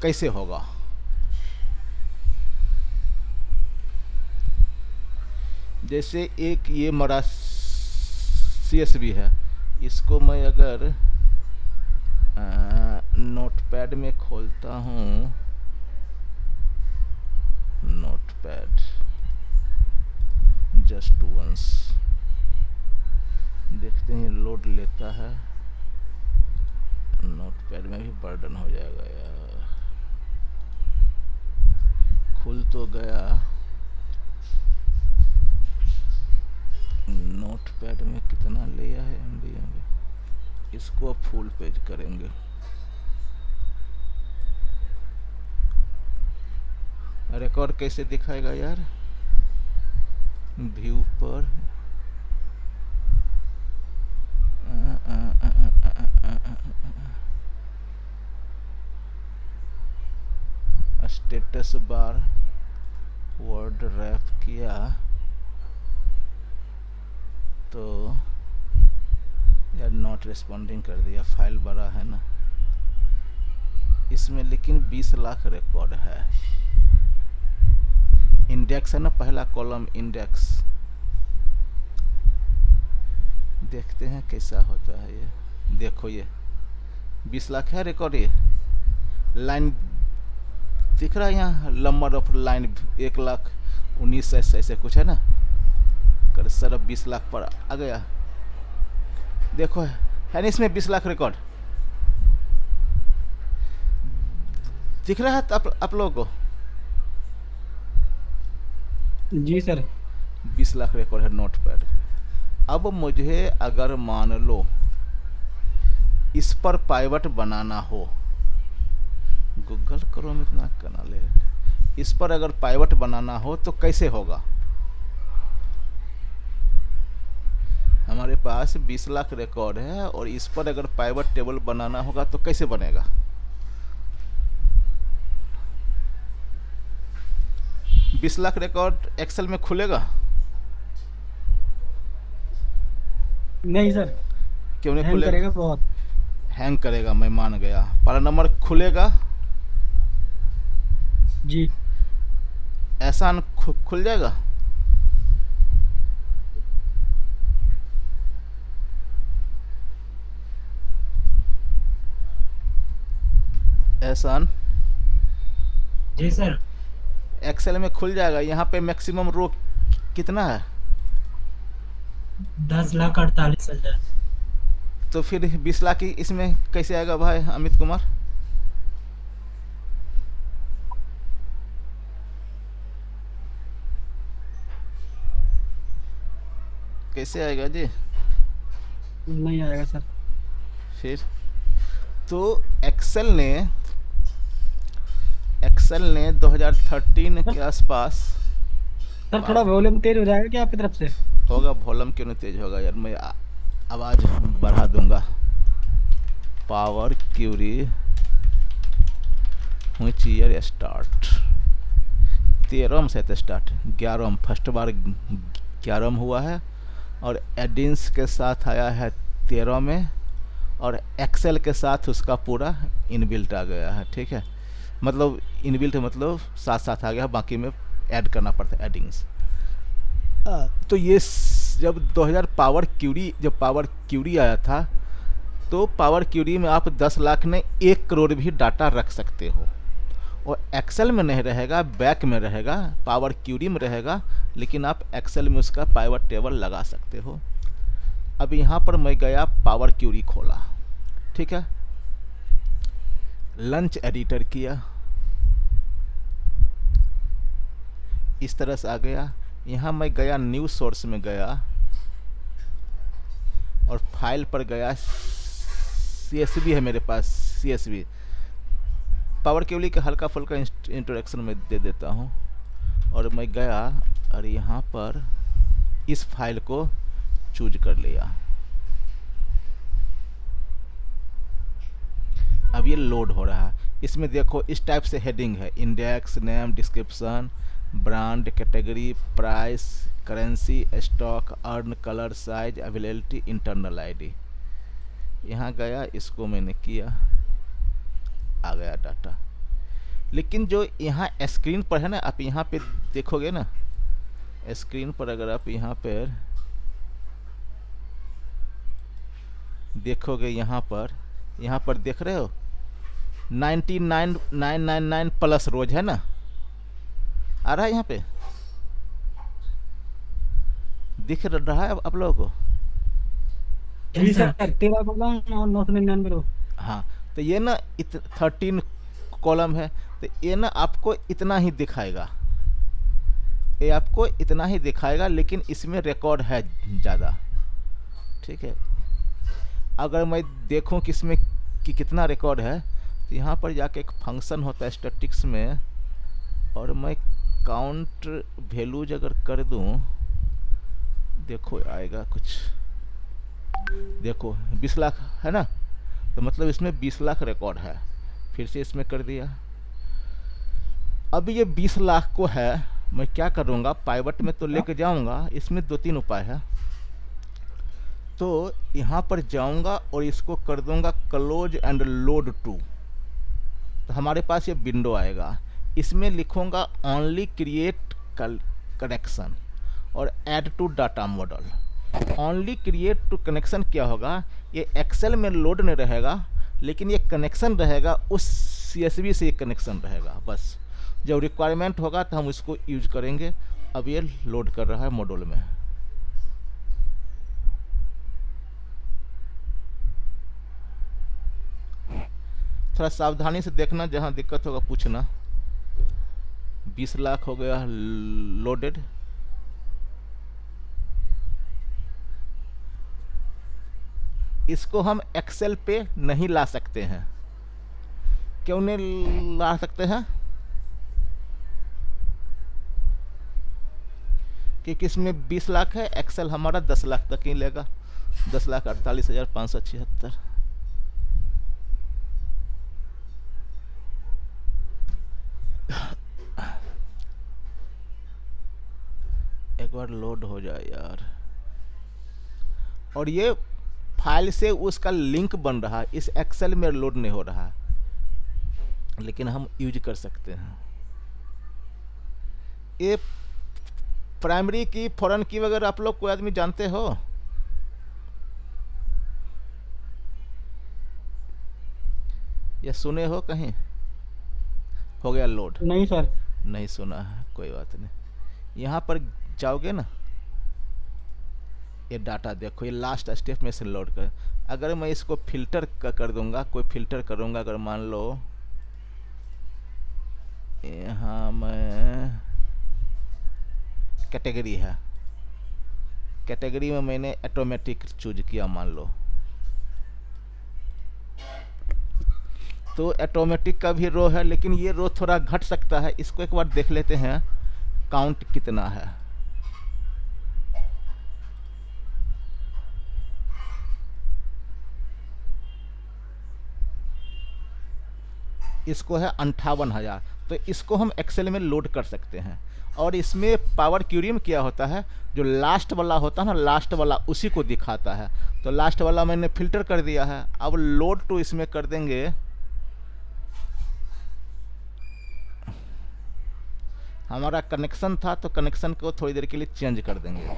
कैसे होगा? जैसे एक ये मेरा CSV है, इसको मैं अगर नोटपैड में खोलता हूँ, नोटपैड जस्ट वंस, देखते हैं लोड लेता है। नोटपैड में भी बर्डन हो जाएगा यार। खुल तो गया, नोटपैड में कितना लिया है MB। इसको फुल पेज करेंगे। रिकॉर्ड कैसे दिखाएगा यार? व्यू पर स्टेटस बार वर्ड रैप किया तो यार नॉट रिस्पॉन्डिंग कर दिया। फाइल बड़ा है ना इसमें, लेकिन 20 लाख रिकॉर्ड है। इंडेक्स है ना, पहला कॉलम इंडेक्स। देखते हैं कैसा होता है ये। देखो ये 20 लाख है रिकॉर्ड। ये लाइन दिख रहा है यहाँ, नंबर ऑफ लाइन 1,19,000 ऐसे कुछ है ना। कर सर 20 लाख पर आ गया। देखो है ना इसमें 20 लाख रिकॉर्ड दिख रहा है आप लोगों को? जी सर। 20 लाख रिकॉर्ड है नोटपैड। अब मुझे अगर मान लो इस पर पाइवट बनाना हो, गूगल क्रोम इतना करना ले, इस पर अगर पाइवट बनाना हो तो कैसे होगा? हमारे पास 20 लाख रिकॉर्ड है और इस पर अगर पाइवट टेबल बनाना होगा तो कैसे बनेगा? बीस लाख रिकॉर्ड एक्सेल में खुलेगा? नहीं सर, क्यों नहीं हैंग खुलेगा? करेगा बहुत। हैंग करेगा, मैं मान गया। पहला नंबर खुलेगा, जी। ऐसा खुल जाएगा। एहसान जी सर। एक्सेल में खुल जाएगा। यहाँ पे मैक्सिमम रो कितना है? 10,48,000। तो फिर 20 लाख की इसमें कैसे आएगा भाई अमित कुमार? कैसे आएगा जी? नहीं आएगा सर। फिर तो एक्सेल ने 2013 सर के आसपास सर, थोड़ा पाव वॉल्यूम तेज हो जाएगा क्या आपकी तरफ से? होगा। वॉल्यूम क्यों नहीं तेज होगा यार, मैं आवाज़ बढ़ा दूंगा। Power query which year start? 13 से तो स्टार्ट, 11 फर्स्ट बार 11 हुआ है और एडिंस के साथ आया है 13 में, और एक्सेल के साथ उसका पूरा इनबिल्ट आ गया है। ठीक है, मतलब इनबिल्ट मतलब साथ साथ आ गया, बाकी में ऐड करना पड़ता है एडिंग्स। तो ये जब 2000 पावर क्यूरी आया था, तो पावर क्यूरी में आप 10 लाख ने 1 करोड़ भी डाटा रख सकते हो। और एक्सेल में नहीं रहेगा, बैक में रहेगा, पावर क्यूरी में रहेगा, लेकिन आप एक्सेल में उसका पाइवट टेबल लगा सकते हो। अब यहाँ पर मैं गया, पावर क्यूरी खोला, ठीक है, लंच एडिटर किया, इस तरह से आ गया। यहाँ मैं गया न्यूज़ सोर्स में गया और फाइल पर गया, CSV है मेरे पास, CSV पावर क्यूरी का हल्का फुल्का इंट्रोडक्शन में दे देता हूँ। और मैं गया और यहाँ पर इस फाइल को चूज कर लिया। अब ये लोड हो रहा है। इसमें देखो इस टाइप से हेडिंग है, index, name, description, brand, category, price, currency, stock, earn, colour, size, availability, internal ID. यहाँ गया, इसको मैंने किया, आ गया डाटा। लेकिन जो यहाँ स्क्रीन पर है ना, आप यहाँ पे देखोगे ना, स्क्रीन पर अगर आप यहाँ पर देखोगे, यहाँ पर देख रहे हो 99,999 प्लस रोज है ना, आ रहा है यहाँ पे, दिख रहा है आप लोगों को? जी सर, 13 कॉलम और 999 रो। हाँ, तो ये ना 13 कॉलम है, तो ये ना आपको इतना ही दिखाएगा, ये आपको इतना ही दिखाएगा, लेकिन इसमें रिकॉर्ड है ज़्यादा। ठीक है, अगर मैं देखूं कि इसमें कि कितना रिकॉर्ड है, तो यहाँ पर जाके एक फंक्शन होता है स्टैटिक्स में, और मैं काउंट वैल्यूज अगर कर दूं, देखो आएगा कुछ, देखो 20 लाख है ना, तो मतलब इसमें 20 लाख रिकॉर्ड है। फिर से इसमें कर दिया। अब ये 20 लाख को है, मैं क्या करूँगा, पाइवट में तो लेके जाऊँगा। इसमें 2-3 उपाय है। तो यहाँ पर जाऊँगा और इसको कर दूँगा क्लोज एंड लोड टू, तो हमारे पास ये विंडो आएगा। इसमें लिखूँगा ओनली क्रिएट कनेक्शन और add to data model. Only create to connection क्या होगा, ये एक्सेल में लोड नहीं रहेगा, लेकिन ये कनेक्शन रहेगा उस CSV से, ये कनेक्शन रहेगा। बस जब रिक्वायरमेंट होगा तो हम इसको यूज करेंगे। अब ये लोड कर रहा है मॉड्यूल में। थोड़ा सावधानी से देखना, जहाँ दिक्कत होगा पूछना। 20 लाख हो गया लोडेड। इसको हम एक्सेल पे नहीं ला सकते हैं। क्यों नहीं ला सकते हैं? क्योंकि इसमें 20 लाख है, एक्सेल हमारा 10 लाख तक ही लेगा। 10,48,576। एक बार लोड हो जाए यार। और ये फाइल से उसका लिंक बन रहा है, इस एक्सेल में लोड नहीं हो रहा, लेकिन हम यूज कर सकते हैं। ये प्राइमरी की, फॉरेन की वगैरह आप लोग कोई आदमी जानते हो? या सुने हो कहीं? हो गया लोड? नहीं सर। नहीं सुना है, कोई बात नहीं। यहाँ पर जाओगे ना, ये डाटा देखो, ये लास्ट स्टेप में से लोड कर। अगर मैं इसको फिल्टर कर दूंगा, कोई फिल्टर करूंगा, अगर मान लो यहाँ मैं कैटेगरी है, कैटेगरी में मैंने ऑटोमेटिक चूज किया मान लो, तो ऑटोमेटिक का भी रो है, लेकिन ये रो थोड़ा घट सकता है। इसको एक बार देख लेते हैं काउंट कितना है। इसको है 58,000, तो इसको हम एक्सेल में लोड कर सकते हैं। और इसमें पावर क्यूरी में क्या होता है, जो लास्ट वाला होता है ना, लास्ट वाला उसी को दिखाता है। तो लास्ट वाला मैंने फिल्टर कर दिया है। अब लोड टू इसमें कर देंगे, हमारा कनेक्शन था तो कनेक्शन को थोड़ी देर के लिए चेंज कर देंगे।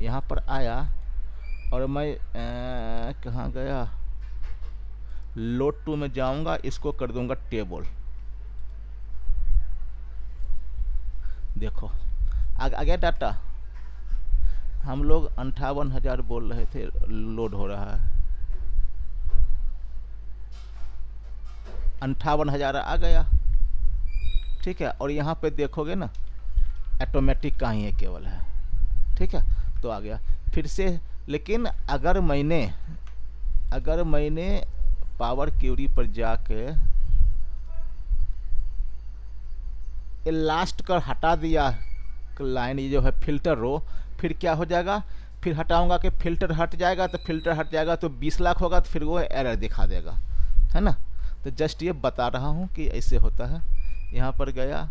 यहाँ पर आया और मैं कहाँ गया, लोड टू में जाऊंगा, इसको कर दूंगा टेबल। देखो आ गया डाटा। हम लोग 58,000 बोल रहे थे, लोड हो रहा है 58,000 आ गया। ठीक है, और यहाँ पे देखोगे ना, ऑटोमेटिक का ही है, केवल है। ठीक है, तो आ गया फिर से। लेकिन अगर मैंने पावर क्यूरी पर जाके ये लास्ट कर हटा दिया लाइन, ये जो है फिल्टर रो, फिर क्या हो जाएगा, फिर हटाऊंगा कि फिल्टर हट जाएगा, तो फिल्टर हट जाएगा तो 20 लाख होगा, तो फिर वो एरर दिखा देगा, है ना। तो जस्ट ये बता रहा हूँ कि ऐसे होता है। यहाँ पर गया,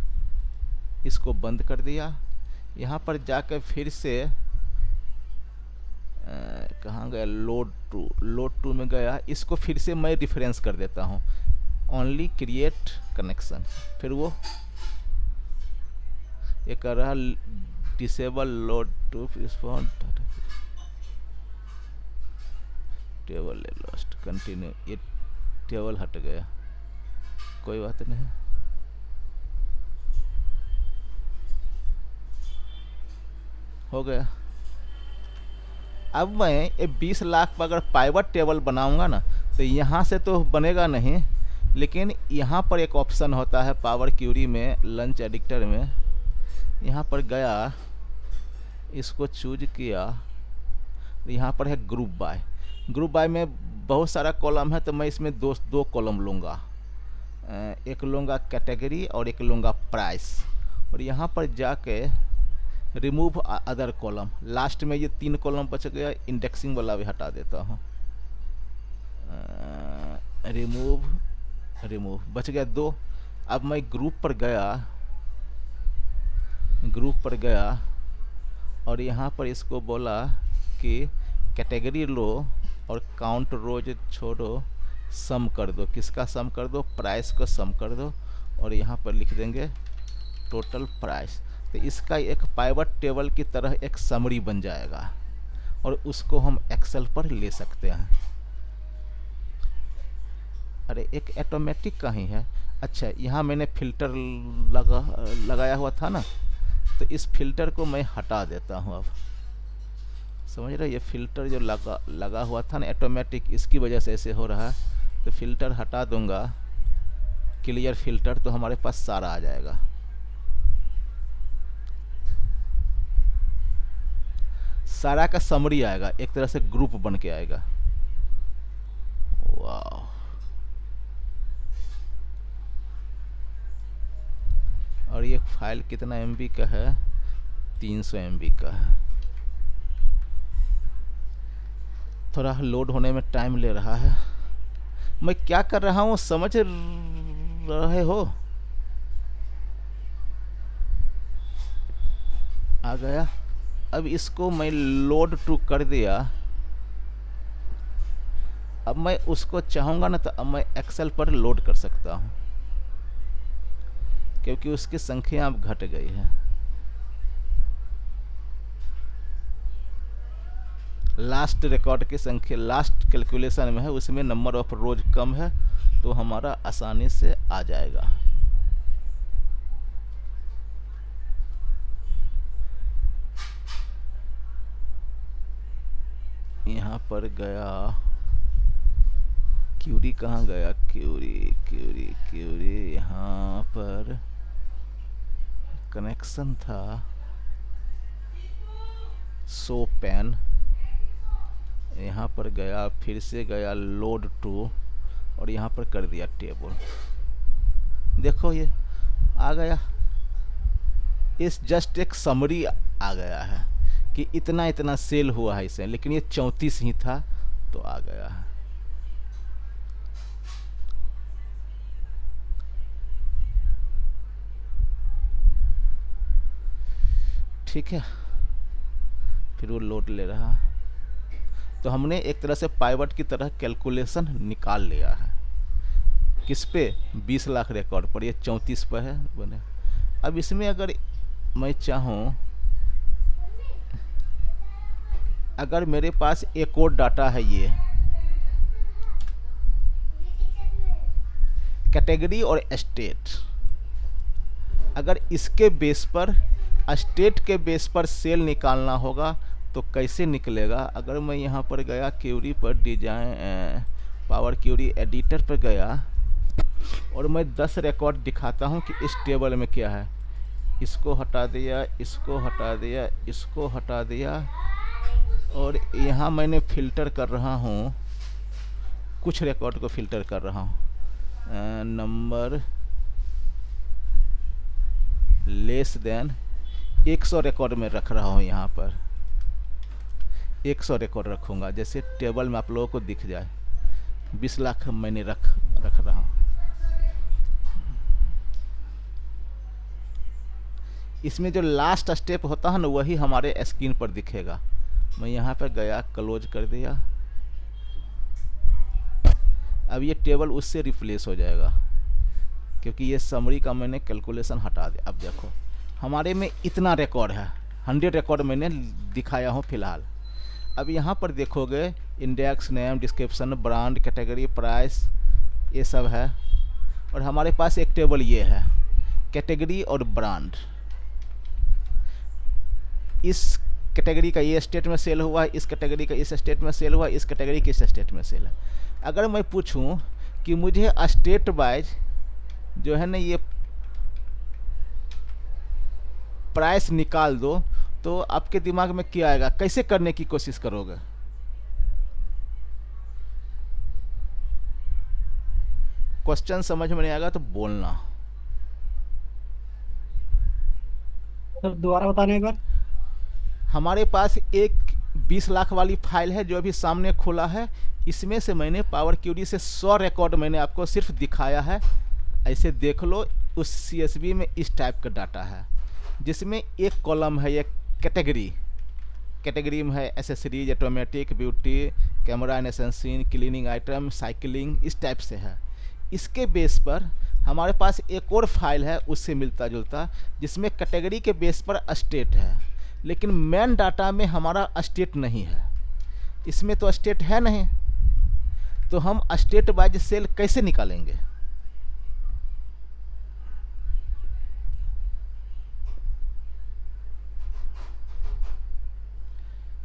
इसको बंद कर दिया। यहाँ पर जाकर फिर से कहाँ गया, लोड टू में गया। इसको फिर से मैं रिफरेंस कर देता हूँ। ओनली क्रिएट कनेक्शन, फिर वो ये कर रहा disable load to respond table lost continue, ये टेबल हट गया, कोई बात नहीं। हो गया। अब मैं ये 20 लाख पर अगर पाइवट टेबल बनाऊंगा ना तो यहाँ से तो बनेगा नहीं, लेकिन यहाँ पर एक ऑप्शन होता है पावर क्यूरी में, लंच एडिक्टर में, यहाँ पर गया, इसको चूज किया, यहाँ पर है ग्रुप बाय। ग्रुप बाय में बहुत सारा कॉलम है तो मैं इसमें दो कॉलम लूँगा, एक लूँगा कैटेगरी और एक लूँगा प्राइस, और यहाँ पर जाके रिमूव अदर कॉलम, लास्ट में ये 3 कॉलम बच गया, इंडेक्सिंग वाला भी हटा देता हूँ, रिमूव बच गया 2। अब मैं ग्रुप पर गया और यहाँ पर इसको बोला कि कैटेगरी लो और काउंट रोज छोड़ो, सम कर दो, किसका सम कर दो, प्राइस को सम कर दो, और यहाँ पर लिख देंगे टोटल प्राइस। तो इसका एक पाइवट टेबल की तरह एक समरी बन जाएगा और उसको हम एक्सेल पर ले सकते हैं। अरे एक ऑटोमेटिक का ही है। अच्छा, यहाँ मैंने फिल्टर लगाया हुआ था ना, तो इस फिल्टर को मैं हटा देता हूँ। अब समझ रहे, ये फिल्टर जो लगा हुआ था ना ऑटोमेटिक, इसकी वजह से ऐसे हो रहा है, तो फिल्टर हटा दूंगा, क्लियर फिल्टर, तो हमारे पास सारा आ जाएगा। सारा का समरी आएगा, एक तरह से ग्रुप बन के आएगा। वाह, और ये फाइल कितना MB का है, 300 MB का है। थोड़ा लोड होने में टाइम ले रहा है। मैं क्या कर रहा हूँ समझ रहे हो? आ गया। अब इसको मैं लोड टू कर दिया। अब मैं उसको चाहूँगा ना तो अब मैं एक्सेल पर लोड कर सकता हूँ, क्योंकि उसकी संख्या अब घट गई है। लास्ट रिकॉर्ड की संख्या लास्ट कैलकुलेशन में है, उसमें नंबर ऑफ रोज कम है, तो हमारा आसानी से आ जाएगा। यहाँ पर गया, क्यूरी कहाँ गया, क्यूरी यहाँ पर कनेक्शन था, शो पैन, यहाँ पर गया, फिर से गया लोड टू, और यहाँ पर कर दिया टेबल। देखो ये आ गया, इस जस्ट एक समरी आ गया है कि इतना इतना सेल हुआ है इसे, लेकिन ये 34 ही था तो आ गया है। ठीक है, फिर वो लोड ले रहा। तो हमने एक तरह से पाइवट की तरह कैलकुलेशन निकाल लिया है। किस पे? 20 लाख रिकॉर्ड पर, ये 34 पर है बने। अब इसमें अगर मैं चाहूँ, अगर मेरे पास एक और डाटा है, ये कैटेगरी और स्टेट, अगर इसके बेस पर स्टेट के बेस पर सेल निकालना होगा तो कैसे निकलेगा? अगर मैं यहाँ पर गया क्यूरी पर, डिजाइन पावर क्यूरी एडिटर पर गया और मैं 10 रिकॉर्ड दिखाता हूँ कि इस टेबल में क्या है, इसको हटा दिया, इसको हटा दिया, इसको हटा दिया, और यहाँ मैंने फ़िल्टर कर रहा हूँ, कुछ रिकॉर्ड को फ़िल्टर कर रहा हूँ, नंबर लेस देन 100 रिकॉर्ड में रख रहा हूँ। यहाँ पर 100 रिकॉर्ड रखूँगा, जैसे टेबल में आप लोगों को दिख जाए। 20 लाख मैंने रख रहा हूँ। इसमें जो लास्ट स्टेप होता है ना, वही हमारे स्क्रीन पर दिखेगा। मैं यहाँ पर गया, क्लोज कर दिया, अब ये टेबल उससे रिप्लेस हो जाएगा। क्योंकि ये समरी का मैंने कैलकुलेशन हटा दिया। अब देखो हमारे में इतना रिकॉर्ड है, 100 रिकॉर्ड मैंने दिखाया हूँ फ़िलहाल। अब यहाँ पर देखोगे index, name, description, brand, category, price, ये सब है। और हमारे पास एक टेबल ये है, कैटेगरी और ब्रांड। इस कैटेगरी का ये स्टेट में सेल हुआ है, इस कैटेगरी का इस स्टेट में सेल हुआ है, इस कैटेगरी के इस स्टेट में सेल है। अगर मैं पूछूं कि मुझे स्टेट वाइज जो है ना ये प्राइस निकाल दो, तो आपके दिमाग में क्या आएगा, कैसे करने की कोशिश करोगे? क्वेश्चन समझ में नहीं आएगा तो बोलना। सर दोबारा बताने एक बार। हमारे पास एक 20 लाख वाली फाइल है जो अभी सामने खुला है। इसमें से मैंने पावर क्यूरी से 100 रिकॉर्ड मैंने आपको सिर्फ दिखाया है। ऐसे देख लो, उस CSV में इस टाइप का डाटा है, जिसमें एक कॉलम है ये कैटेगरी। कैटेगरी में है accessories, automatic, beauty, camera and एसेंसीन, क्लीनिंग आइटम, साइकिलिंग, इस टाइप से है। इसके बेस पर हमारे पास एक और फाइल है उससे मिलता जुलता, जिसमें कैटेगरी के बेस पर स्टेट है, लेकिन मेन डाटा में हमारा स्टेट नहीं है। इसमें तो स्टेट है नहीं, तो हम स्टेट वाइज सेल कैसे निकालेंगे?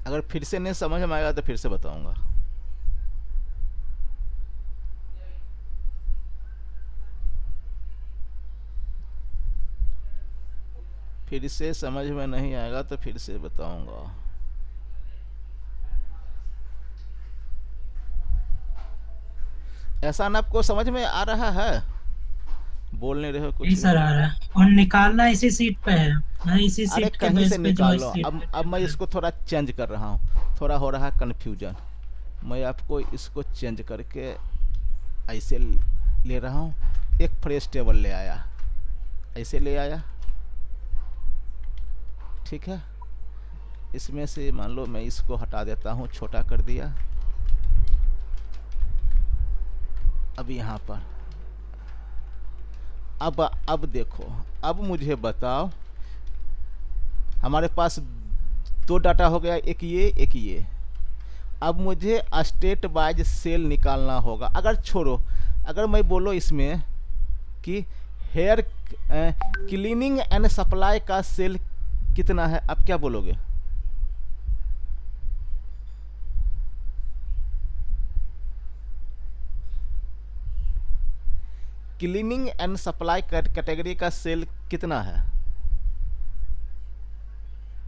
अगर फिर से नहीं समझ में आएगा तो फिर से बताऊंगा। फिर से समझ में नहीं आएगा तो फिर से बताऊंगा। ऐसा ना आपको समझ में आ रहा है? बोल नहीं रहे हो कुछ नहीं भी। सर आ रहा है, और निकालना इसी सीट पे है। हाँ, इसी अरे सीट के कहीं बेस से पे जो निकाल इस लो। सीट अब पे अब मैं है। इसको थोड़ा चेंज कर रहा हूँ, थोड़ा हो रहा है कन्फ्यूजन। मैं आपको इसको चेंज करके ऐसे ले रहा हूँ। एक फ्रेश टेबल ले आया, ऐसे ले आया, ठीक है। इसमें से मान लो मैं इसको हटा देता हूँ, छोटा कर दिया। अब यहाँ पर अब देखो, अब मुझे बताओ, हमारे पास दो डाटा हो गया, एक ये एक ये। अब मुझे स्टेट वाइज सेल निकालना होगा। अगर छोड़ो, अगर मैं बोलो इसमें कि हेयर क्लीनिंग एंड सप्लाई का सेल कितना है, अब क्या बोलोगे? क्लीनिंग एंड सप्लाई कैटेगरी का सेल कितना है?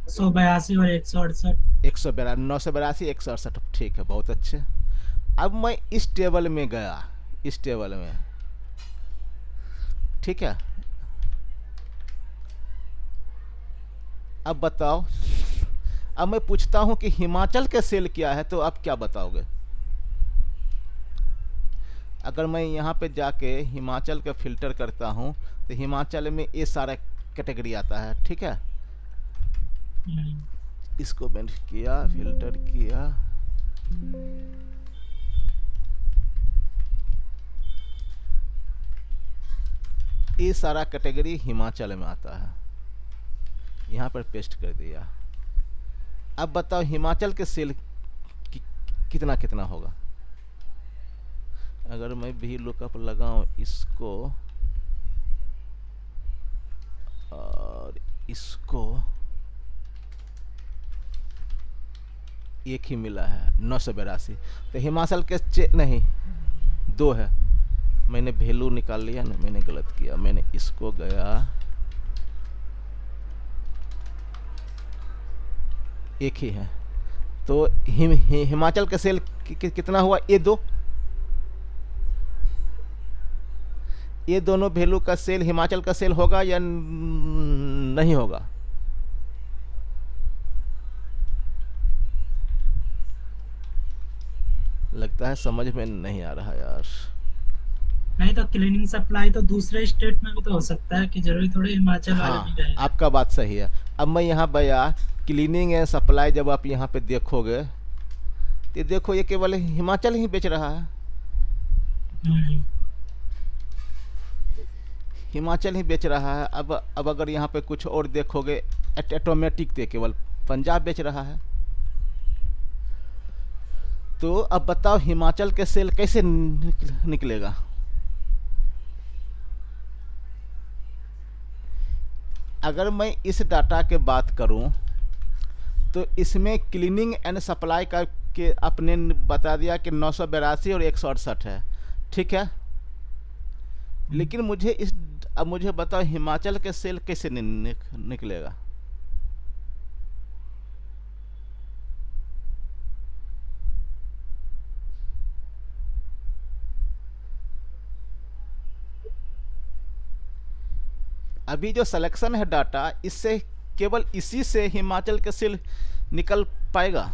182 और 168। 982, 168, ठीक है, बहुत अच्छे। अब मैं इस टेबल में गया, इस टेबल में, ठीक है। अब बताओ, अब मैं पूछता हूं कि हिमाचल के सेल क्या है, तो आप क्या बताओगे? अगर मैं यहाँ पे जाके हिमाचल का फिल्टर करता हूँ तो हिमाचल में ये सारा कैटेगरी आता है, ठीक है। इसको मैंने किया, फिल्टर किया, ये सारा कैटेगरी हिमाचल में आता है। यहाँ पर पेस्ट कर दिया। अब बताओ हिमाचल के सेल कितना कितना होगा? अगर मैं भी लुकअप लगाऊं इसको और इसको, एक ही मिला है 982। तो हिमाचल के नहीं, दो है। मैंने वैल्यू निकाल लिया ना, मैंने गलत किया। मैंने इसको गया, एक ही है। तो हिमाचल का सेल कितना हुआ? ये दो, ये दोनों वैल्यू का सेल हिमाचल का सेल होगा या नहीं होगा? लगता है समझ में नहीं आ रहा यार। नहीं तो क्लीनिंग सप्लाई तो दूसरे स्टेट में भी तो हो सकता है, कि जरूरी थोड़ी हिमाचल वाले भी हाँ, गए। आपका बात सही है। अब मैं यहाँ गया, क्लीनिंग एंड सप्लाई जब आप यहाँ पे देखोगे तो देखो ये केवल हिमाचल ही बेच रहा है। हिमाचल ही बेच रहा है। अब अगर यहाँ पे कुछ और देखोगे, ऑटोमेटिक थे केवल पंजाब बेच रहा है। तो अब बताओ हिमाचल के सेल कैसे निकलेगा। अगर मैं इस डाटा के बात करूं तो इसमें क्लीनिंग एंड सप्लाई का के आपने बता दिया कि 982 और 168 है, ठीक है। लेकिन मुझे अब मुझे बताओ हिमाचल के सेल कैसे निकलेगा। अभी जो सिलेक्शन है डाटा, इससे केवल इसी से हिमाचल के सेल निकल पाएगा।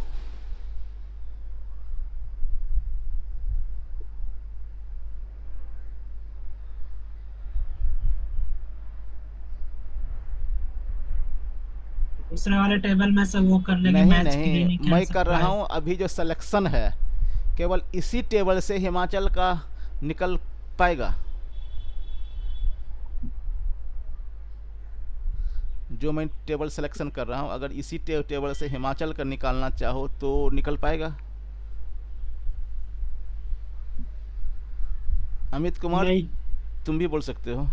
दूसरे वाले टेबल में से वो कर लेंगे, नहीं मैच नहीं, क्लिनिक मैं एंड कर रहा सप्लाई। हूँ अभी जो सिलेक्शन है, केवल इसी टेबल से हिमाचल का निकल पाएगा। जो मैं टेबल सिलेक्शन कर रहा हूँ, अगर इसी टेबल से हिमाचल का निकालना चाहो तो निकल पाएगा। अमित कुमार, नहीं, तुम भी बोल सकते हो।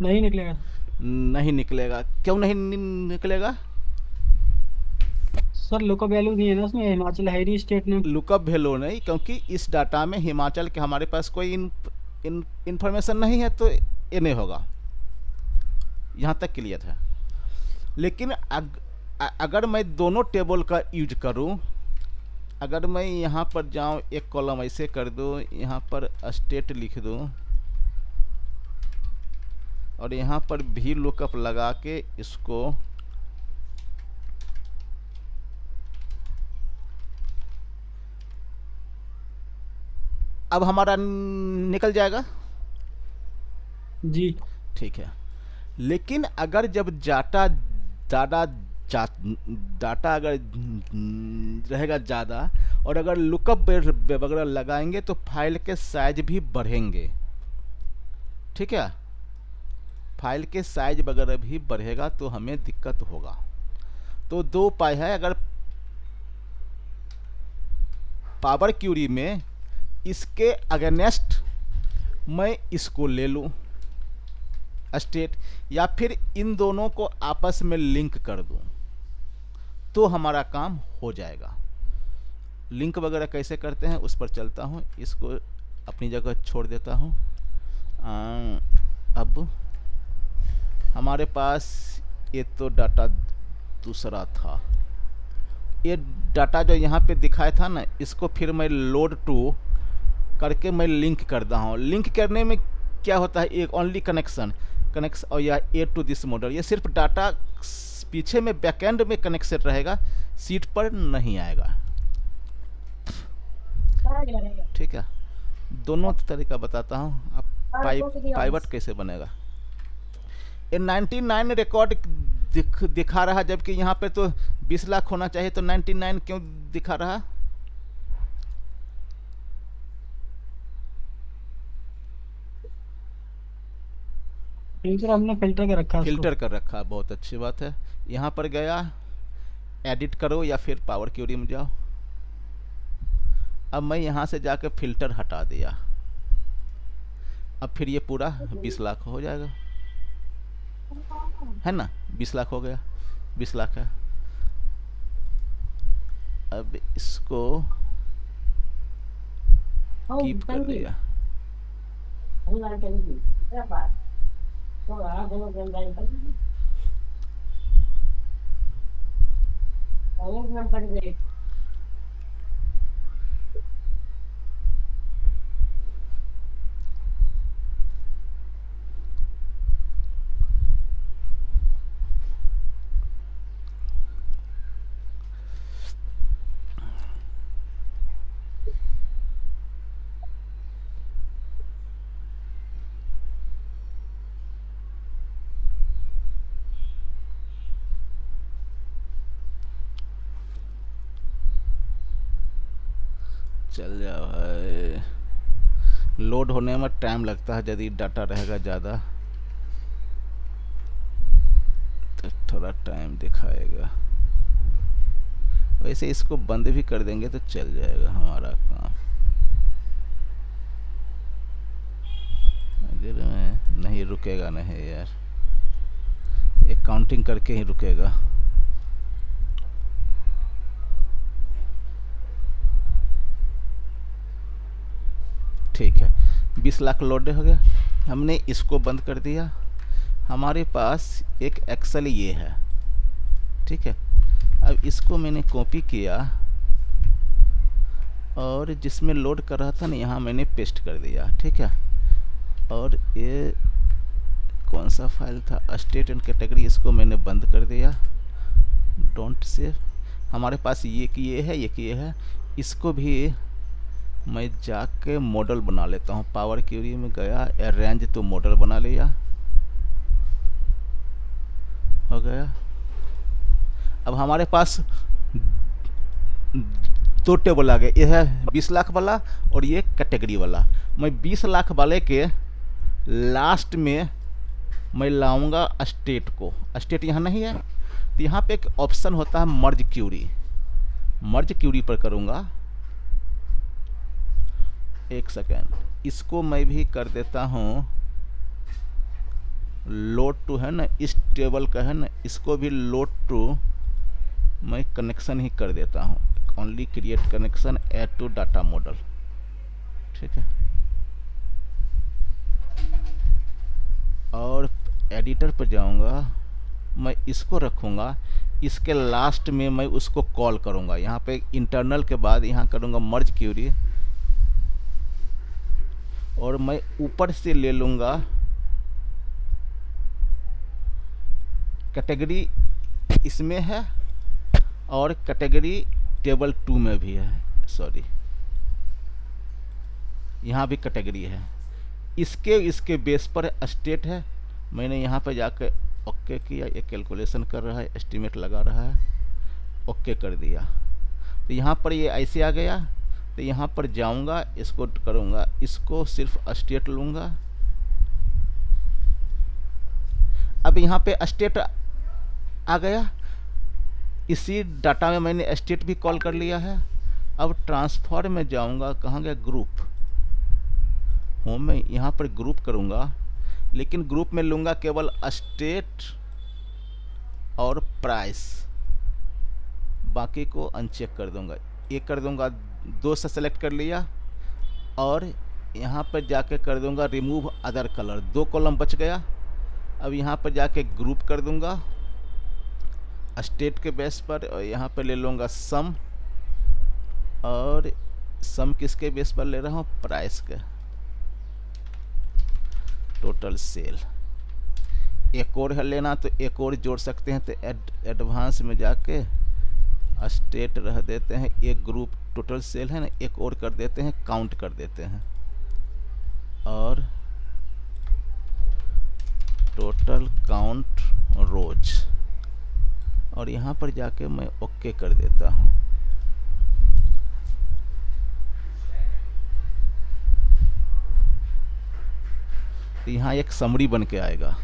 नहीं निकलेगा। नहीं निकलेगा। क्यों नहीं निकलेगा? सर लोकल वैल्यू नहीं है ना उसमें, हिमाचल है ही नहीं स्टेट नेम। लुकअप वैल्यू नहीं, क्योंकि इस डाटा में हिमाचल के हमारे पास कोई इंफॉर्मेशन नहीं है, तो ये नहीं होगा। यहाँ तक क्लियर है। लेकिन अगर मैं दोनों टेबल का यूज करूं, अगर मैं यहाँ पर जाऊं, एक कॉलम ऐसे कर दूं, यहाँ पर स्टेट लिख दूं और यहाँ पर भी लुकअप लगा के इसको अब हमारा निकल जाएगा। जी। ठीक है। लेकिन अगर जब डाटा ज़्यादा डाटा अगर रहेगा ज़्यादा और अगर लुकअप वगैरह लगाएंगे तो फाइल के साइज भी बढ़ेंगे, ठीक है। फाइल के साइज वगैरह भी बढ़ेगा तो हमें दिक्कत होगा। तो दो उपाय है। अगर पावर क्यूरी में इसके अगेंस्ट मैं इसको ले लूँ स्टेट, या फिर इन दोनों को आपस में लिंक कर दूं, तो हमारा काम हो जाएगा। लिंक वगैरह कैसे करते हैं उस पर चलता हूं, इसको अपनी जगह छोड़ देता हूं। अब हमारे पास ये तो डाटा दूसरा था। ये डाटा जो यहाँ पे दिखाया था ना, इसको फिर मैं लोड टू करके मैं लिंक करता हूँ। लिंक करने में क्या होता है, एक ओनली कनेक्शन और या ए टू दिस मॉडल, ये सिर्फ डाटा पीछे में बैकएंड में कनेक्शन रहेगा, सीट पर नहीं आएगा, ठीक है। दोनों तरीका बताता हूँ। अब पाइवट कैसे बनेगा। ये 99 रिकॉर्ड दिखा रहा, जबकि यहाँ पे तो 20 लाख होना चाहिए, तो 99 क्यों दिखा रहा? फिल्टर हमने फिल्टर कर रखा है उसको। फिल्टर कर रखा, बहुत अच्छी बात है। यहाँ पर गया, एडिट करो या फिर पावर क्यूरी में जाओ। अब मैं यहाँ से जाकर फिल्टर हटा दिया। अब फिर ये पूरा 20 लाख हो जाएगा, है ना। 20 लाख हो गया, 20 लाख है। अब इसको कीप कर दिया। चल जाओ भाई, लोड होने में टाइम लगता है यदि डाटा रहेगा ज़्यादा। तो थोड़ा टाइम दिखाएगा। वैसे इसको बंद भी कर देंगे तो चल जाएगा हमारा काम। अगर मैं नहीं रुकेगा नहीं यार, एक काउंटिंग करके ही रुकेगा। ठीक है, 20 लाख लोड हो गया। हमने इसको बंद कर दिया। हमारे पास एक एक्सेल ये है, ठीक है। अब इसको मैंने कॉपी किया और जिसमें लोड कर रहा था ना, यहाँ मैंने पेस्ट कर दिया, ठीक है। और ये कौन सा फाइल था, स्टेट एंड कैटेगरी, इसको मैंने बंद कर दिया, डोंट सेव। हमारे पास ये है। इसको भी मैं जाके मॉडल बना लेता हूँ। पावर क्वेरी में गया, अरेंज तो मॉडल बना लिया, हो गया। अब हमारे पास दो टेबल आ गए, ये है 20 लाख वाला और ये कैटेगरी वाला। मैं 20 लाख वाले के लास्ट में मैं लाऊंगा स्टेट को। स्टेट यहाँ नहीं है तो यहाँ पे एक ऑप्शन होता है मर्ज क्यूरी, मर्ज क्यूरी पर करूँगा। एक सेकेंड, इसको मैं भी कर देता हूँ लोड टू, है ना, इस टेबल का है ना, इसको भी लोड टू मैं कनेक्शन ही कर देता हूँ। Only create connection add to data model, ठीक है। और एडिटर पर जाऊँगा, मैं इसको रखूँगा, इसके लास्ट में मैं उसको कॉल करूँगा। यहाँ पे इंटरनल के बाद यहाँ करूँगा मर्ज क्यूरी और मैं ऊपर से ले लूँगा कैटेगरी, इसमें है और कैटेगरी टेबल 2 में भी है, सॉरी यहाँ भी कैटेगरी है। इसके बेस पर स्टेट है। मैंने यहाँ पर जाकर ओके किया, ये कैलकुलेशन कर रहा है, एस्टीमेट लगा रहा है, ओके कर दिया। तो यहाँ पर ये ऐसे आ गया। तो यहाँ पर जाऊँगा, इसको करूँगा, इसको सिर्फ स्टेट लूँगा। अब यहाँ पे स्टेट आ गया। इसी डाटा में मैंने स्टेट भी कॉल कर लिया है। अब ट्रांसफॉर्म में जाऊँगा, कहाँ गया, ग्रुप होम में, यहाँ पर ग्रुप करूँगा, लेकिन ग्रुप में लूँगा केवल स्टेट और प्राइस, बाकी को अनचेक कर दूँगा। ये कर दूँगा, 2 से सेलेक्ट कर लिया और यहाँ पर जाके कर दूँगा रिमूव अदर कलर, 2 कॉलम बच गया। अब यहाँ पर जाके ग्रुप कर दूँगा स्टेट के बेस पर और यहाँ पर ले लूँगा सम, और सम किसके बेस पर ले रहा हूँ, प्राइस के, टोटल सेल। एक और है लेना तो एक और जोड़ सकते हैं, तो एडवांस में जाके स्टेट रह देते हैं, एक ग्रुप टोटल सेल है ना, एक और कर देते हैं, काउंट कर देते हैं, और टोटल काउंट रोज, और यहाँ पर जाके मैं ओके कर देता हूँ। तो यहाँ एक समरी बन के आएगा।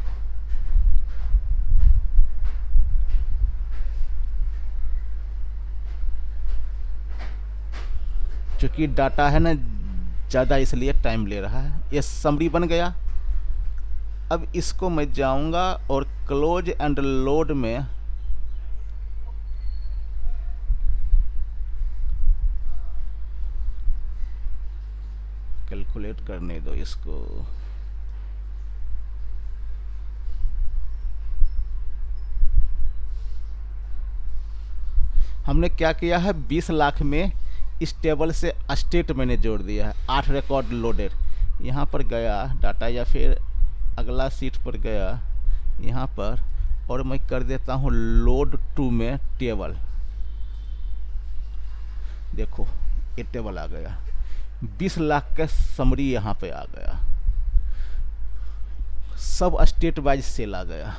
चूंकि डाटा है ना ज़्यादा, इसलिए टाइम ले रहा है। ये समरी बन गया। अब इसको मैं जाऊंगा और क्लोज एंड लोड में कैलकुलेट करने दो इसको। हमने क्या किया है, 20 लाख में इस टेबल से स्टेट मैंने जोड़ दिया है, 8 रिकॉर्ड लोडेड। यहाँ पर गया डाटा, या फिर अगला सीट पर गया यहाँ पर, और मैं कर देता हूँ लोड टू में टेबल। देखो ये टेबल आ गया, 20 लाख का समरी यहाँ पे आ गया, सब स्टेट वाइज सेल आ गया,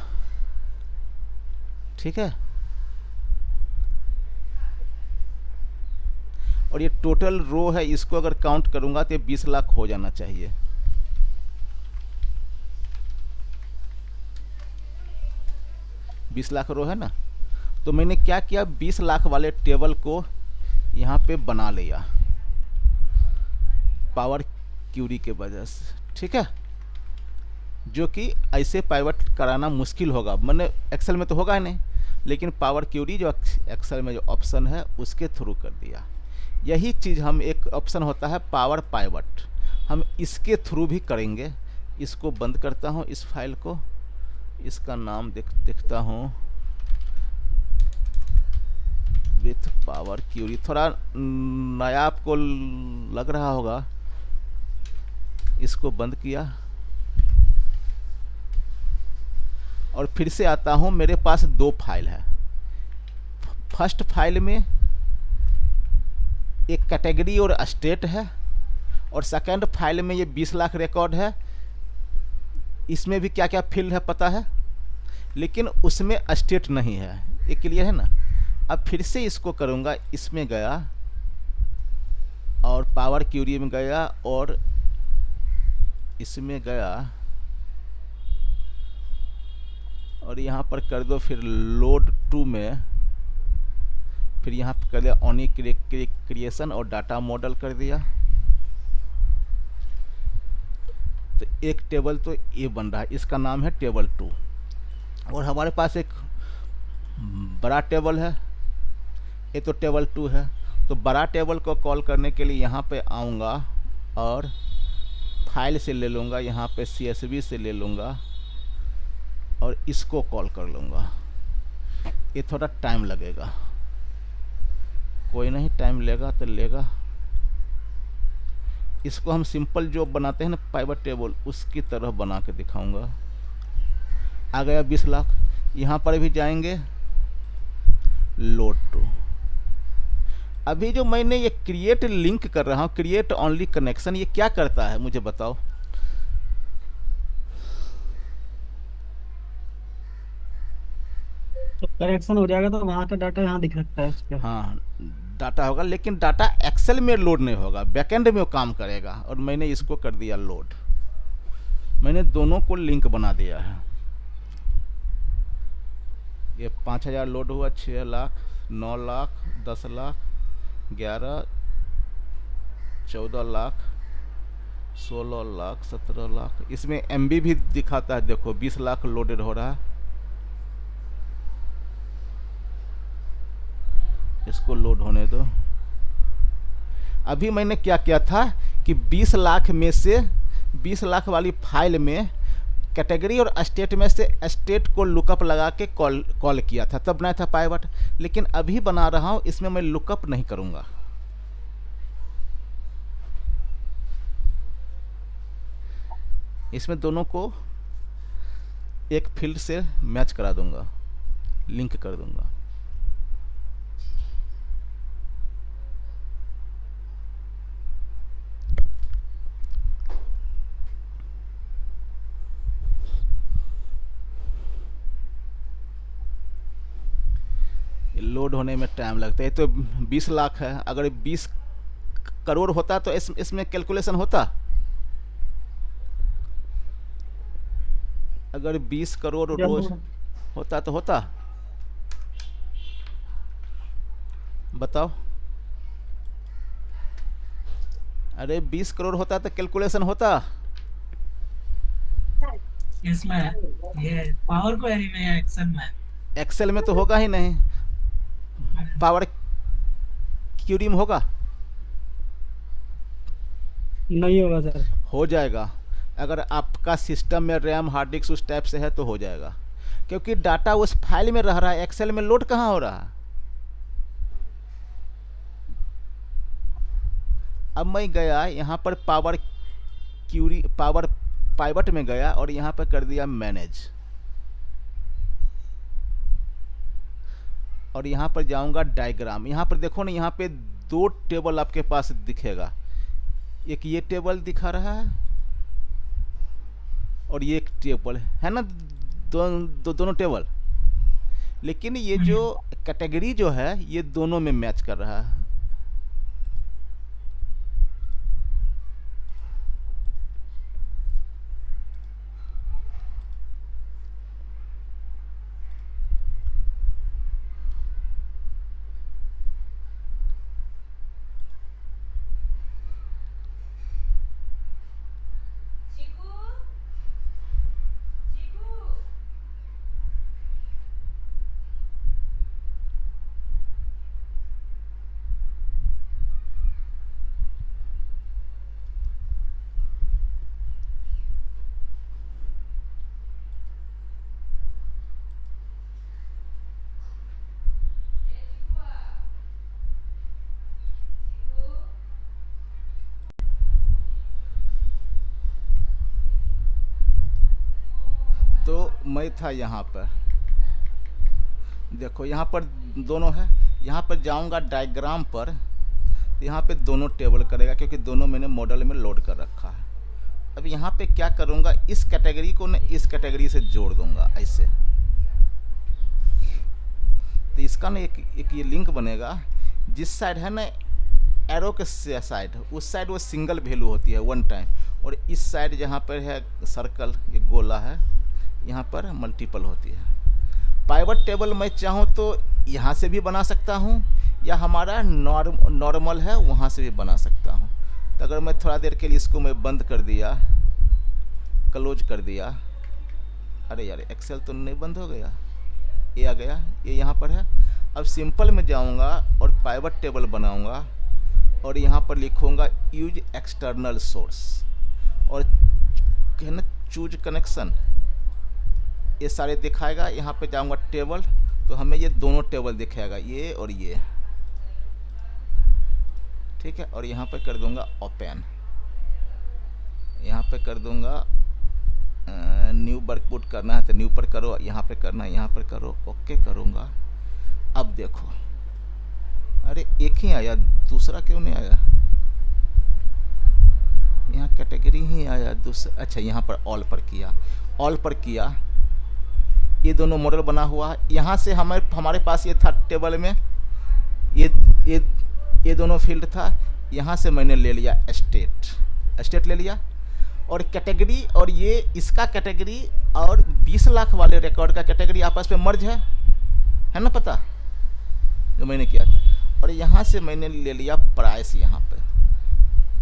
ठीक है। और ये टोटल रो है, इसको अगर काउंट करूंगा तो ये 20 लाख हो जाना चाहिए। 20 लाख रो है ना, तो मैंने क्या किया, 20 लाख वाले टेबल को यहाँ पे बना लिया पावर क्यूरी के वजह से, ठीक है। जो कि ऐसे पाइवट कराना मुश्किल होगा, मैंने एक्सेल में तो होगा ही नहीं, लेकिन पावर क्यूरी जो एक्सेल में जो ऑप्शन है उसके थ्रू कर दिया। यही चीज़ हम, एक ऑप्शन होता है पावर पाइवट, हम इसके थ्रू भी करेंगे। इसको बंद करता हूँ, इस फाइल को, इसका नाम देखता हूँ विथ पावर क्यूरी। थोड़ा नया आपको लग रहा होगा, इसको बंद किया और फिर से आता हूँ। मेरे पास 2 फाइल है। फर्स्ट फाइल में एक कैटेगरी और स्टेट है, और सेकंड फाइल में ये 20 लाख रिकॉर्ड है। इसमें भी क्या क्या फील्ड है पता है, लेकिन उसमें स्टेट नहीं है। ये क्लियर है ना। अब फिर से इसको करूँगा, इसमें गया और पावर क्यूरी में गया और इसमें गया और यहाँ पर कर दो फिर लोड 2 में, फिर यहाँ पर कर दिया ओनी क्रिएशन और डाटा मॉडल कर दिया। तो एक टेबल तो ये बन रहा है, इसका नाम है टेबल 2। और हमारे पास एक बड़ा टेबल है, ये तो टेबल 2 है। तो बड़ा टेबल को कॉल करने के लिए यहाँ पे आऊँगा और फाइल से ले लूँगा, यहाँ पे CSV से ले लूँगा और इसको कॉल कर लूँगा। ये थोड़ा टाइम लगेगा, कोई नहीं, टाइम लेगा तो लेगा। इसको हम सिंपल जो बनाते हैं ना पाइवट टेबल, उसकी तरह बना के दिखाऊंगा। आ गया 20 लाख। यहाँ पर भी जाएंगे, लोड टू। अभी जो मैंने ये क्रिएट लिंक कर रहा हूँ, क्रिएट ओनली कनेक्शन, ये क्या करता है मुझे बताओ। तो करेक्शन हो जाएगा तो वहाँ का डाटा यहाँ दिख सकता है उस पे। हाँ, डाटा होगा, लेकिन डाटा एक्सेल में लोड नहीं होगा, बैकएंड में वो काम करेगा। और मैंने इसको कर दिया लोड, मैंने दोनों को लिंक बना दिया है। ये 5000 लोड हुआ, 6 लाख, 9 लाख, 10 लाख, 11, 14 लाख, 16 लाख, 17 लाख। इसमें MB भी दिखाता है, देखो 20 लाख लोडेड हो रहा है। इसको लोड होने दो। अभी मैंने क्या किया था कि 20 लाख में से 20 लाख वाली फाइल में कैटेगरी और स्टेट में से स्टेट को लुकअप लगा के कॉल किया था, तब बनाया था पाइवट। लेकिन अभी बना रहा हूँ, इसमें मैं लुकअप नहीं करूँगा। इसमें दोनों को एक फील्ड से मैच करा दूंगा, लिंक कर दूंगा। लोड होने में टाइम लगता है। तो 20 लाख है, अगर 20 करोड़ होता तो इसमें कैलकुलेशन होता। अगर 20 करोड़ रोज होता तो होता, बताओ। अरे 20 करोड़ होता तो कैलकुलेशन होता। इसमें ये पावर क्वेरी में या एक्सेल में? एक्सेल में तो होगा ही नहीं, पावर क्यूरी में होगा। नहीं होगा सर। हो जाएगा, अगर आपका सिस्टम में रैम हार्ड डिस्क उस टाइप से है तो हो जाएगा, क्योंकि डाटा उस फाइल में रह रहा है, एक्सेल में लोड कहाँ हो रहा है। अब मैं गया यहाँ पर पावर क्यूरी, पावर पाइवट में गया और यहाँ पर कर दिया मैनेज, और यहाँ पर जाऊँगा डायग्राम। यहाँ पर देखो ना, यहाँ पे 2 टेबल आपके पास दिखेगा, एक ये टेबल दिखा रहा है और ये एक टेबल है ना, दोनों टेबल। लेकिन ये जो कैटेगरी जो है ये दोनों में मैच कर रहा है। तो मैं था यहाँ पर, देखो यहाँ पर दोनों है। यहाँ पर जाऊँगा डायग्राम पर, तो यहाँ पे दोनों टेबल करेगा क्योंकि दोनों मैंने मॉडल में लोड कर रखा है। अब यहाँ पे क्या करूँगा, इस कैटेगरी को न इस कैटेगरी से जोड़ दूंगा ऐसे। तो इसका ना एक ये लिंक बनेगा। जिस साइड है ना एरो के साइड, उस साइड वो सिंगल वैल्यू होती है 1 टाइम, और इस साइड जहाँ पर है सर्कल, ये गोला है, यहाँ पर मल्टीपल होती है। पाइवट टेबल मैं चाहूँ तो यहाँ से भी बना सकता हूँ, या हमारा नॉर्मल है वहाँ से भी बना सकता हूँ। तो अगर मैं थोड़ा देर के लिए इसको मैं बंद कर दिया, क्लोज कर दिया, अरे यार एक्सेल तो नहीं बंद हो गया, ये आ गया, ये यहाँ पर है। अब सिंपल में जाऊँगा और पाइवट टेबल बनाऊँगा और यहाँ पर लिखूँगा यूज एक्सटर्नल सोर्स और है ना चूज कनेक्शन, ये सारे दिखाएगा। यहाँ पे जाऊँगा टेबल, तो हमें ये दोनों टेबल दिखाएगा, ये और ये, ठीक है। और यहाँ पे कर दूंगा ओपन, यहाँ पे कर दूंगा न्यू वर्कपुट करना है तो न्यू पर करो, यहाँ पे करना है यहाँ पर करो, ओके करूँगा। अब देखो, अरे एक ही आया, दूसरा क्यों नहीं आया, यहाँ कैटेगरी ही आया दूसरा। अच्छा यहाँ पर ऑल पर किया, ऑल पर किया, ये दोनों मॉडल बना हुआ है। यहाँ से हमारे पास ये था टेबल में, ये दोनों फील्ड था, यहाँ से मैंने ले लिया स्टेट ले लिया, और कैटेगरी और ये इसका कैटेगरी और 20 लाख वाले रिकॉर्ड का कैटेगरी आपस में मर्ज है ना, पता जो मैंने किया था। और यहाँ से मैंने ले लिया प्राइस, यहाँ पे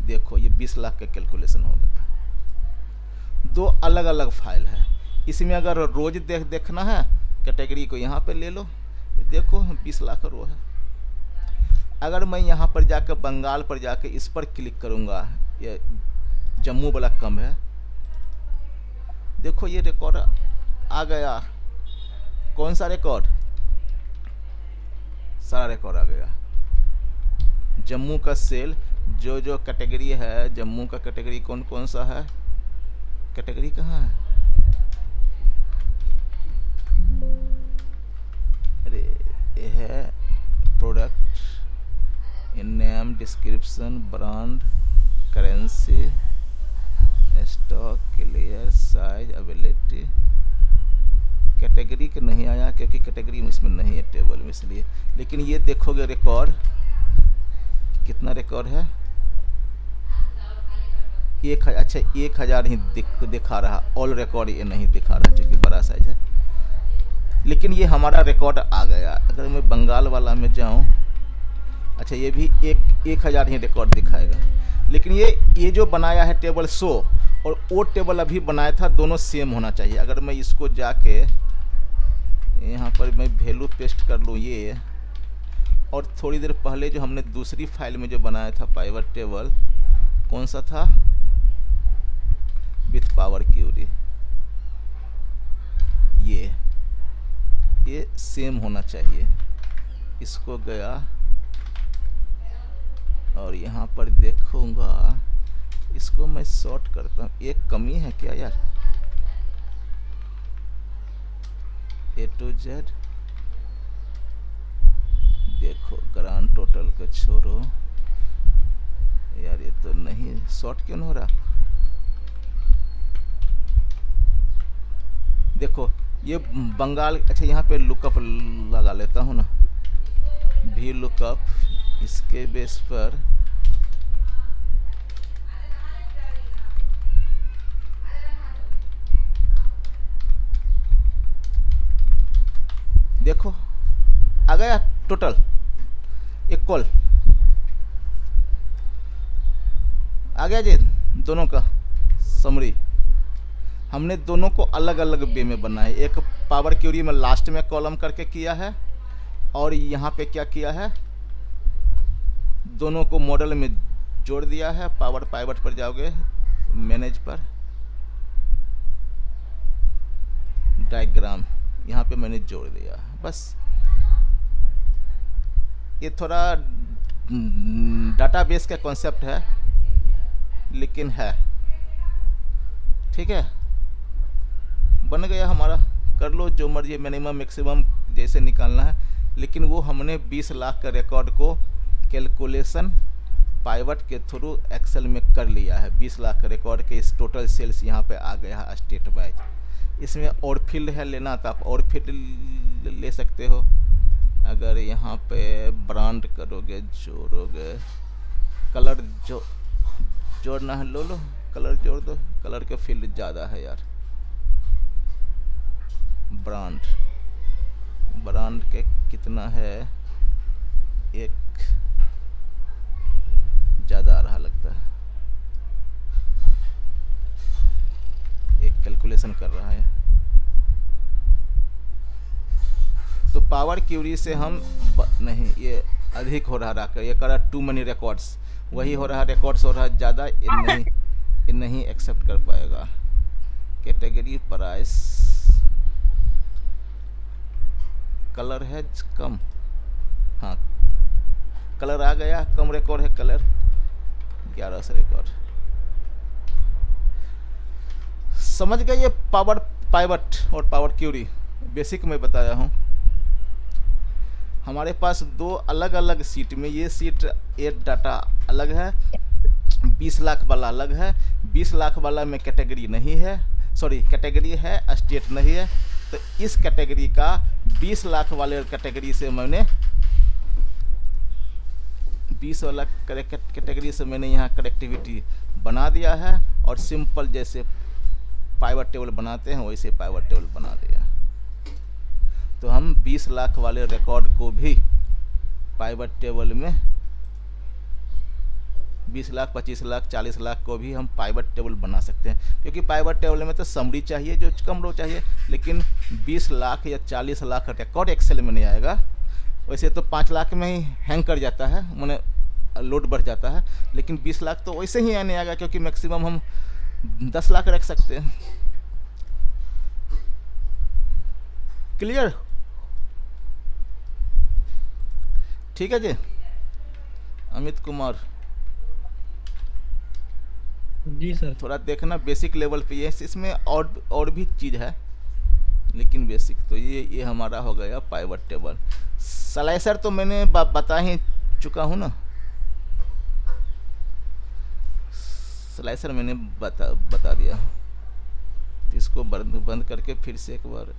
देखो ये 20 लाख का कैलकुलेशन हो गया। दो अलग अलग फाइल है, इसमें अगर रोज देखना है कैटेगरी को यहाँ पे ले लो, देखो 20 लाख रो है। अगर मैं यहाँ पर जाकर बंगाल पर जाकर इस पर क्लिक करूँगा, ये जम्मू वाला कम है, देखो ये रिकॉर्ड आ गया। कौन सा रिकॉर्ड, सारा रिकॉर्ड आ गया। जम्मू का सेल जो कैटेगरी है, जम्मू का कैटेगरी कौन कौन सा है, कैटेगरी कहाँ है, अरे ये है product, name, description, brand, currency, stock, clear, size, availability. Category के नहीं आया क्योंकि कैटेगरी इसमें नहीं है टेबल में, इसलिए। लेकिन ये देखोगे रिकॉर्ड, कितना रिकॉर्ड है, अच्छा 1000 ही दिखा रहा, ऑल रिकॉर्ड ये नहीं दिखा रहा क्योंकि बड़ा साइज है। लेकिन ये हमारा रिकॉर्ड आ गया। अगर मैं बंगाल वाला में जाऊं, अच्छा ये भी 1000 ही रिकॉर्ड दिखाएगा। लेकिन ये जो बनाया है टेबल 100 और वो टेबल अभी बनाया था, दोनों सेम होना चाहिए। अगर मैं इसको जाके यहाँ पर मैं वैल्यू पेस्ट कर लूँ ये, और थोड़ी देर पहले जो हमने दूसरी फाइल में जो बनाया था पाइवट टेबल, कौन सा था, विथ पावर क्यूरी, ये सेम होना चाहिए। इसको गया और यहाँ पर देखूंगा, इसको मैं शॉर्ट करता हूँ, एक कमी है क्या यार, A to Z, देखो ग्रांड टोटल को छोड़ो यार, ये तो नहीं शॉर्ट क्यों नहीं हो रहा। देखो ये बंगाल, अच्छा यहाँ पे लुकअप लगा लेता हूँ ना, भी लुकअप, इसके बेस पर देखो आ गया टोटल इक्वल आ गया जी, दोनों का समरी। हमने दोनों को अलग अलग वे में बनाया है, एक पावर क्यूरी में लास्ट में कॉलम करके किया है, और यहाँ पे क्या किया है, दोनों को मॉडल में जोड़ दिया है। पावर पाइवट पर जाओगे, मैनेज पर, डायग्राम, यहाँ पे मैंने जोड़ दिया। बस ये थोड़ा डाटाबेस का कॉन्सेप्ट है, लेकिन है ठीक है। बन गया हमारा, कर लो जो मर्जी, मिनिमम मैक्सिमम जैसे निकालना है। लेकिन वो हमने 20 लाख का रिकॉर्ड को कैलकुलेशन पाइवट के थ्रू एक्सेल में कर लिया है। 20 लाख का रिकॉर्ड के इस टोटल सेल्स यहाँ पे आ गया है स्टेट वाइज। इसमें और फील्ड है लेना तो आप और फील्ड ले सकते हो। अगर यहाँ पे ब्रांड करोगे, जोड़ोगे, कलर जो जोड़ना है लो कलर जोड़ दो, कलर के फील्ड ज़्यादा है यार। ब्रांड के कितना है, एक ज़्यादा आ रहा लगता है, एक कैलकुलेशन कर रहा है। तो पावर क्यूरी से हम नहीं, ये अधिक हो रहा है, ये कर रहा टू मनी रिकॉर्ड्स, वही हो रहा, रिकॉर्ड्स हो रहा ज़्यादा, ये नहीं एक्सेप्ट कर पाएगा। कैटेगरी प्राइस, कलर है कम, हाँ कलर आ गया, कम रिकॉर्ड है कलर, 11 से रिकॉर्ड। समझ गए ये पावर पाइवट और पावर क्यूरी बेसिक में बताया हूँ। हमारे पास दो अलग अलग सीट में, ये सीट एड डाटा अलग है, 20 लाख वाला अलग है। 20 लाख वाला में कैटेगरी नहीं है, सॉरी कैटेगरी है, स्टेट नहीं है। तो इस कैटेगरी का 20 लाख वाले कैटेगरी से मैंने 20 वाला कैटेगरी से मैंने यहाँ कनेक्टिविटी बना दिया है, और सिंपल जैसे पाइवट टेबल बनाते हैं वैसे पाइवट टेबल बना दिया। तो हम 20 लाख वाले रिकॉर्ड को भी पाइवट टेबल में 20 लाख, 25 लाख, 40 लाख को भी हम पाइवट टेबल बना सकते हैं, क्योंकि पाइवट टेबल में तो समरी चाहिए जो कम रो चाहिए। लेकिन 20 लाख या 40 लाख का रिकॉर्ड एक्सेल में नहीं आएगा। वैसे तो 5 लाख में ही हैंग कर जाता है, मैंने लोड बढ़ जाता है। लेकिन 20 लाख तो वैसे ही नहीं आएगा, क्योंकि मैक्सिमम हम 10 लाख रख सकते हैं। क्लियर? ठीक है जी। अमित कुमार, जी सर। थोड़ा देखना बेसिक लेवल पे, ये इसमें और भी चीज़ है, लेकिन बेसिक तो ये हमारा हो गया पाइवट टेबल। स्लाइसर तो मैंने बता ही चुका हूँ ना, स्लाइसर मैंने बता दिया। तो इसको बंद करके फिर से एक बार